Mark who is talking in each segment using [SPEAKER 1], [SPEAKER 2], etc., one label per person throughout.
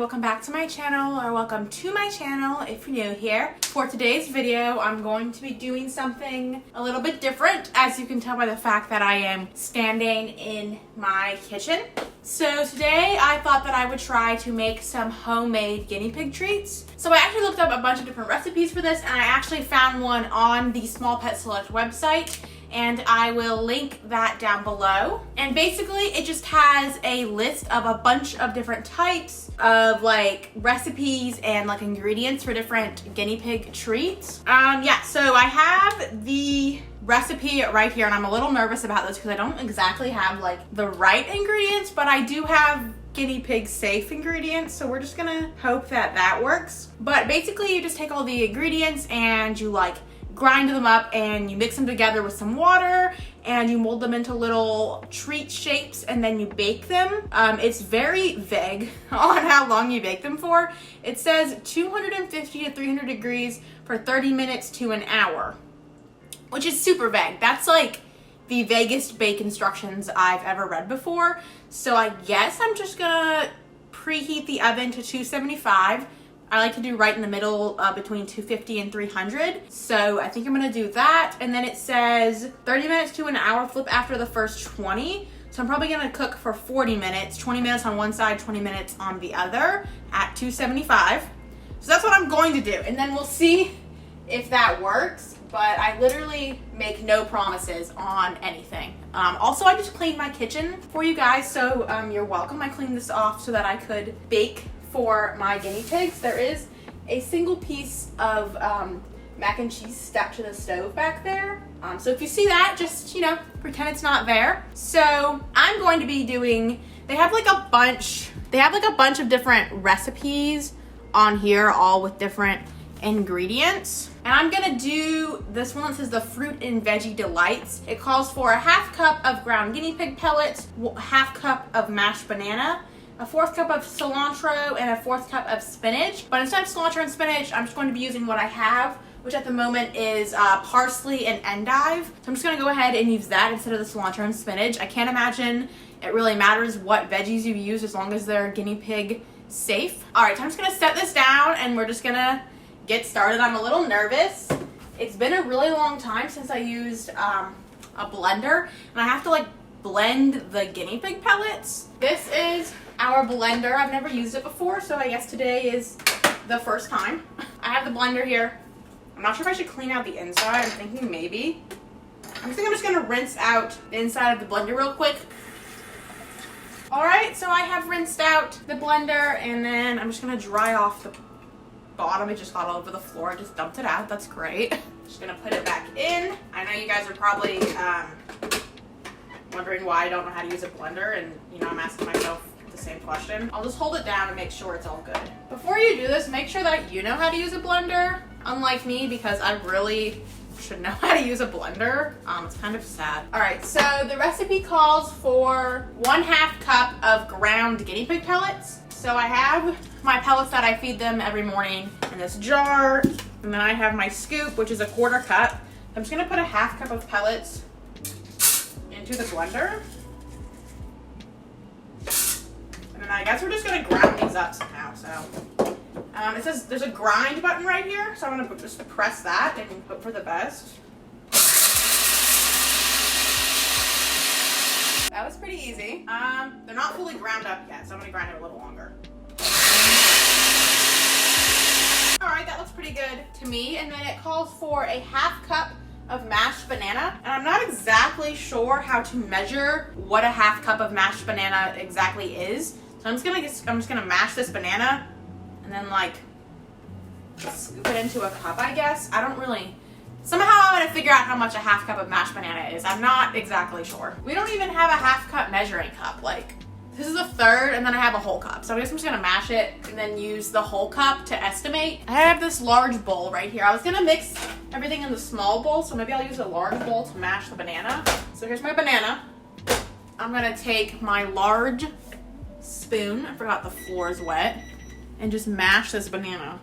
[SPEAKER 1] welcome back to my channel, or welcome to my channel if you're new here. For today's video, I'm going to be doing something a little bit different, as you can tell by the fact that I am standing in my kitchen. So today I thought that I would try to make some homemade guinea pig treats. So I actually looked up a bunch of different recipes for this, and I actually found one on the Small Pet Select website, and I will link that down below. And basically it just has a list of a bunch of different types of like recipes and like ingredients for different guinea pig treats. Yeah, so I have the recipe right here, and I'm a little nervous about this because I don't exactly have like the right ingredients, but I do have guinea pig safe ingredients, so we're just gonna hope that that works. But basically you just take all the ingredients and you like grind them up and you mix them together with some water and you mold them into little treat shapes, and then you bake them. It's very vague on how long you bake them for. It says 250 to 300 degrees for 30 minutes to an hour, which is super vague. That's like the vaguest bake instructions I've ever read before. So I guess I'm just gonna preheat the oven to 275. I like to do right in the middle between 250 and 300. So I think I'm gonna do that. And then it says 30 minutes to an hour, flip after the first 20. So I'm probably gonna cook for 40 minutes, 20 minutes on one side, 20 minutes on the other at 275. So that's what I'm going to do. And then we'll see if that works. But I literally make no promises on anything. Also, I just cleaned my kitchen for you guys, so you're welcome. I cleaned this off so that I could bake for my guinea pigs. There is a single piece of mac and cheese stuck to the stove back there. So if you see that, just, you know, pretend it's not there. So I'm going to be doing, they have like a bunch of different recipes on here, all with different ingredients. And I'm gonna do this one that says the fruit and veggie delights. It calls for a half cup of ground guinea pig pellets, half cup of mashed banana, a fourth cup of cilantro, and a fourth cup of spinach. But instead of cilantro and spinach, I'm just going to be using what I have, which at the moment is parsley and endive. So I'm just gonna go ahead and use that instead of the cilantro and spinach. I can't imagine it really matters what veggies you use as long as they're guinea pig safe. All right, so I'm just gonna set this down and we're just gonna get started. I'm a little nervous. It's been a really long time since I used a blender, and I have to like blend the guinea pig pellets. This is our blender. I've never used it before, so I guess today is the first time. I have the blender here. I'm not sure if I should clean out the inside. I'm thinking maybe. I'm just gonna rinse out the inside of the blender real quick. All right, so I have rinsed out the blender, and then I'm just gonna dry off the bottom. It just got all over the floor. I just dumped it out. That's great. Just gonna put it back in. I know you guys are probably wondering why I don't know how to use a blender, and you know, I'm asking myself the same question. I'll just hold it down and make sure it's all good. Before you do this, make sure that you know how to use a blender, unlike me, because I really should know how to use a blender. It's kind of sad. All right, so the recipe calls for 1/2 cup of ground guinea pig pellets. So I have my pellets that I feed them every morning in this jar, and then I have my scoop, which is a 1/4 cup. I'm just gonna put a 1/2 cup of pellets into the blender. And then I guess we're just gonna ground these up somehow. So it says there's a grind button right here, so I'm gonna just press that and hope for the best. That was pretty easy. They're not fully ground up yet, so I'm gonna grind it a little longer. All right, that looks pretty good to me. And then it calls for a 1/2 cup of mashed banana. And I'm not exactly sure how to measure what a 1/2 cup of mashed banana exactly is. So I'm just gonna mash this banana and then like scoop it into a cup, I guess. Somehow I'm gonna figure out how much a 1/2 cup of mashed banana is. I'm not exactly sure. We don't even have a 1/2 cup measuring cup. Like, this is a 1/3, and then I have a whole cup. So I guess I'm just gonna mash it and then use the whole cup to estimate. I have this large bowl right here. I was gonna mix everything in the small bowl, so maybe I'll use a large bowl to mash the banana. So here's my banana. I'm gonna take my large spoon, I forgot the floor is wet, and just mash this banana.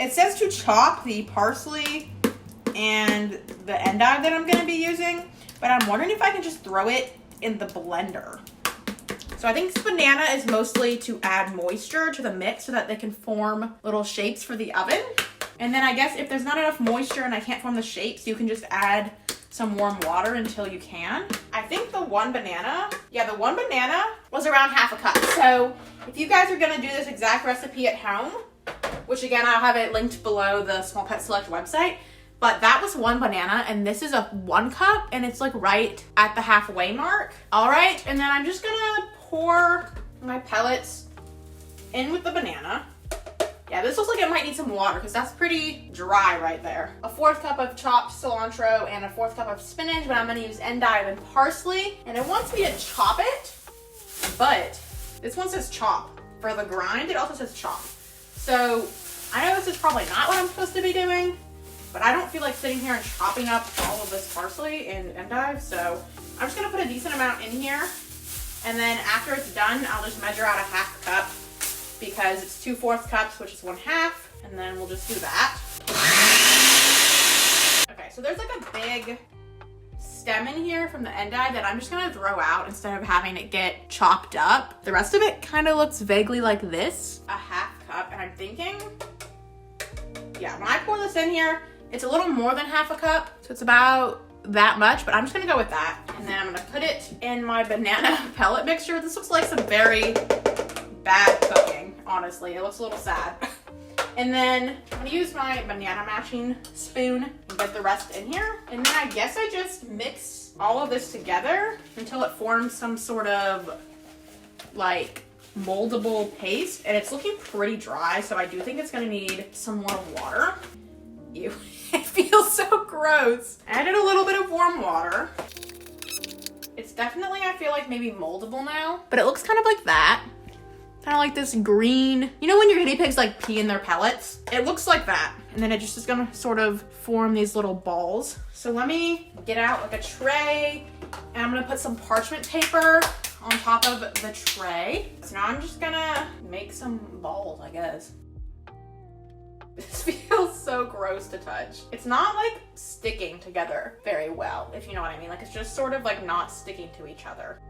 [SPEAKER 1] It says to chop the parsley and the endive that I'm going to be using, but I'm wondering if I can just throw it in the blender. So I think this banana is mostly to add moisture to the mix so that they can form little shapes for the oven. And then I guess if there's not enough moisture and I can't form the shapes, you can just add some warm water until you can. I think the one banana was around half a cup. So if you guys are gonna do this exact recipe at home, which again, I'll have it linked below the Small Pet Select website, but that was one banana and this is a 1 cup and it's like right at the halfway mark. All right, and then I'm just gonna pour my pellets in with the banana. Yeah, this looks like it might need some water because that's pretty dry right there. A 4th cup of chopped cilantro and a 4th cup of spinach, but I'm gonna use endive and parsley. And it wants me to chop it, but this one says chop. For the grind, it also says chop. So I know this is probably not what I'm supposed to be doing, but I don't feel like sitting here and chopping up all of this parsley and endive. So I'm just gonna put a decent amount in here. And then after it's done, I'll just measure out a half cup because it's 2/4 cups, which is 1/2. And then we'll just do that. Okay, so there's like a big stem in here from the endive that I'm just gonna throw out instead of having it get chopped up. The rest of it kind of looks vaguely like this, a half cup. And I'm thinking, yeah, when I pour this in here, it's a little more than half a cup. So it's about that much, but I'm just gonna go with that. And then I'm gonna put it in my banana pellet mixture. This looks like some very bad cooking, honestly. It looks a little sad. And then I'm gonna use my banana mashing spoon and get the rest in here. And then I guess I just mix all of this together until it forms some sort of like moldable paste. And it's looking pretty dry, so I do think it's gonna need some more water. Ew, it feels so gross. Added a little bit of warm water. It's definitely, I feel like maybe moldable now, but it looks kind of like that. Kind of like this green, you know when your guinea pigs like pee in their pellets? It looks like that. And then it just is gonna sort of form these little balls. So let me get out like a tray and I'm gonna put some parchment paper on top of the tray. So now I'm just gonna make some balls, I guess. This feels so gross to touch. It's not like sticking together very well, if you know what I mean. Like it's just sort of like not sticking to each other.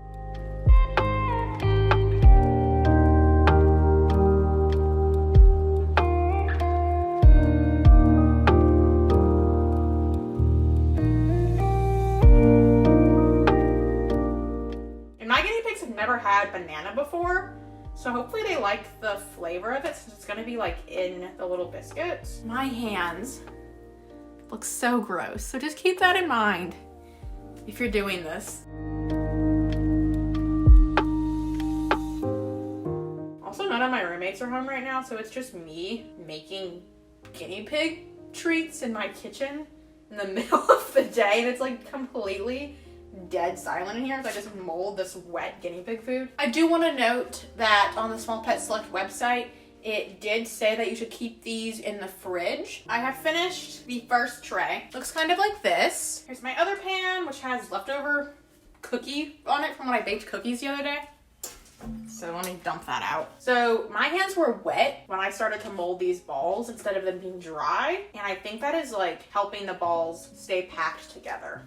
[SPEAKER 1] Never had banana before, so hopefully they like the flavor of it since it's gonna be like in the little biscuits. My hands look so gross, so just keep that in mind if you're doing this. Also, none of my roommates are home right now, so it's just me making guinea pig treats in my kitchen in the middle of the day, and it's like completely dead silent in here because I just mold this wet guinea pig food. I do want to note that on the Small Pet Select website, it did say that you should keep these in the fridge. I have finished the first tray. Looks kind of like this. Here's my other pan, which has leftover cookie on it from when I baked cookies the other day. So let me dump that out. So my hands were wet when I started to mold these balls instead of them being dry. And I think that is like helping the balls stay packed together.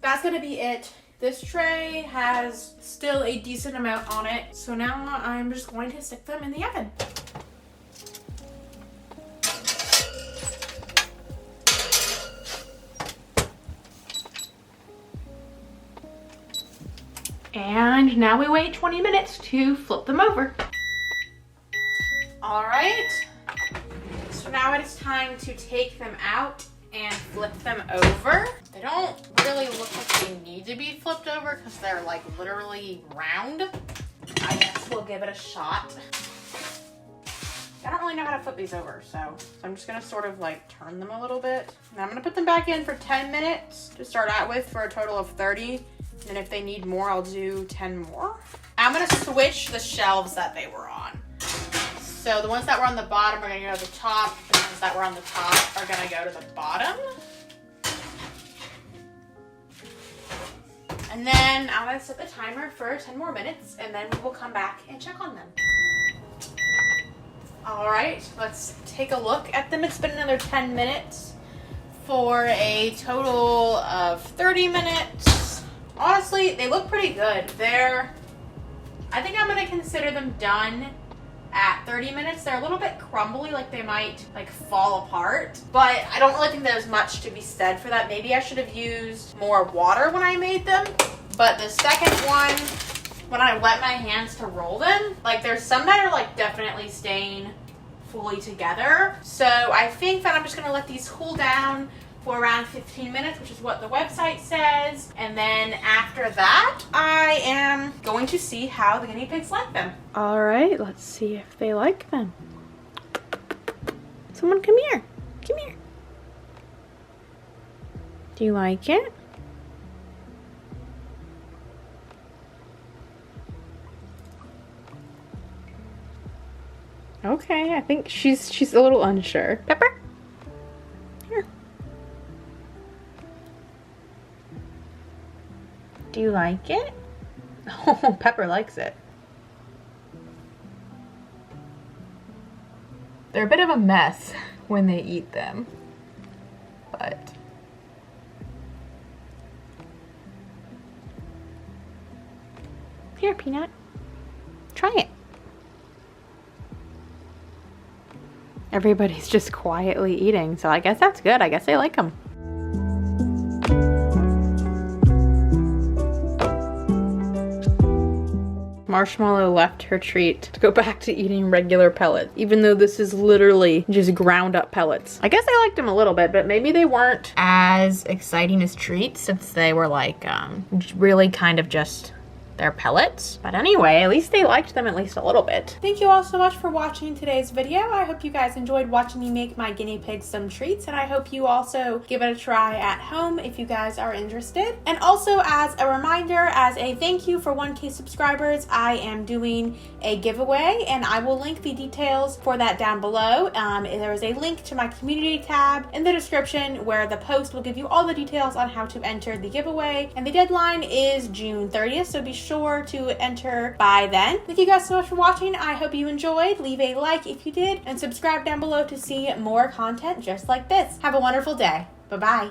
[SPEAKER 1] That's gonna be it. This tray has still a decent amount on it, so now I'm just going to stick them in the oven. And now we wait 20 minutes to flip them over. All right, so now it is time to take them out and flip them over. They don't really look like they need to be flipped over because they're like literally round. I guess we'll give it a shot. I don't really know how to flip these over, so I'm just gonna sort of like turn them a little bit. And I'm gonna put them back in for 10 minutes to start out with for a total of 30. And if they need more, I'll do 10 more. I'm gonna switch the shelves that they were on. So the ones that were on the bottom are gonna go to the top, and the ones that were on the top are gonna go to the bottom. And then I'm gonna set the timer for 10 more minutes and then we will come back and check on them. All right, let's take a look at them. It's been another 10 minutes for a total of 30 minutes. Honestly, they look pretty good. I think I'm gonna consider them done at 30 minutes. They're a little bit crumbly, like they might like fall apart, but I don't really think there's much to be said for that. Maybe I should have used more water when I made them. But the second one, when I wet my hands to roll them, like there's some that are like definitely staying fully together. So I think that I'm just gonna let these cool down for around 15 minutes, which is what the website says. And then after that, I am going to see how the guinea pigs like them. All right, let's see if they like them. Someone come here. Come here. Do you like it? Okay, I think she's a little unsure. Pepper? Here. Do you like it? Oh, Pepper likes it. They're a bit of a mess when they eat them, but here, Peanut, try it. Everybody's just quietly eating, so I guess that's good. I guess they like them. Marshmallow left her treat to go back to eating regular pellets, even though this is literally just ground up pellets. I guess I liked them a little bit, but maybe they weren't as exciting as treats since they were like really kind of just their pellets. But anyway, at least they liked them at least a little bit. Thank you all so much for watching today's video. I hope you guys enjoyed watching me make my guinea pigs some treats, and I hope you also give it a try at home if you guys are interested. And also, as a reminder, as a thank you for 1K subscribers, I am doing a giveaway, and I will link the details for that down below. There is a link to my community tab in the description where the post will give you all the details on how to enter the giveaway, and the deadline is June 30th, so be sure to enter by then. Thank you guys so much for watching. I hope you enjoyed. Leave a like if you did, and subscribe down below to see more content just like this. Have a wonderful day. Bye-bye.